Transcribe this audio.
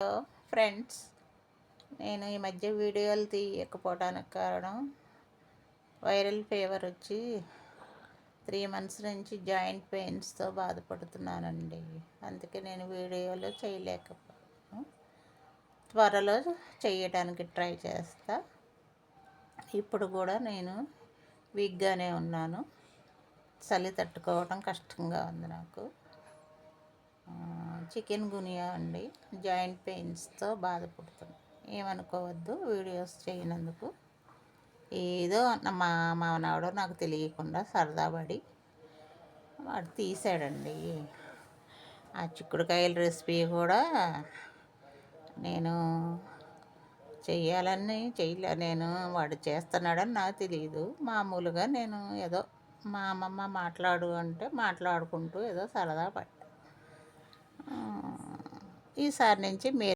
Hello friends, నేను ఈ మధ్య వీడియోలు తీయకపోవడానికి కారణం వైరల్ ఫీవర్ వచ్చి 3 మంత్స్ నుంచి జాయింట్ పెయిన్స్తో బాధపడుతున్నానండి. అందుకే నేను వీడియోలు చేయలేకపోయాను. త్వరలో చేయడానికి ట్రై చేస్తా. ఇప్పుడు కూడా నేను వీక్గానే ఉన్నాను. చలి తట్టుకోవడం కష్టంగా ఉంది నాకు. చికెన్ గునియా అండి, జాయింట్ పెయిన్స్తో బాధపడుతున్నాను. ఏమనుకోవద్దు వీడియోస్ చేయనందుకు. ఏదో మా మానవుడు నాకు తెలియకుండా సరదా పడి వాడు తీసాడండి. ఆ చిక్కుడుకాయల రెసిపీ కూడా నేను చెయ్యాలని చేయలే. వాడు చేస్తున్నాడని నాకు తెలియదు. మామూలుగా నేను ఏదో మా అమ్మమ్మ మాట్లాడు అంటే మాట్లాడుకుంటూ ఏదో సరదా పడ్డా. ఈసారి నుంచి మీరు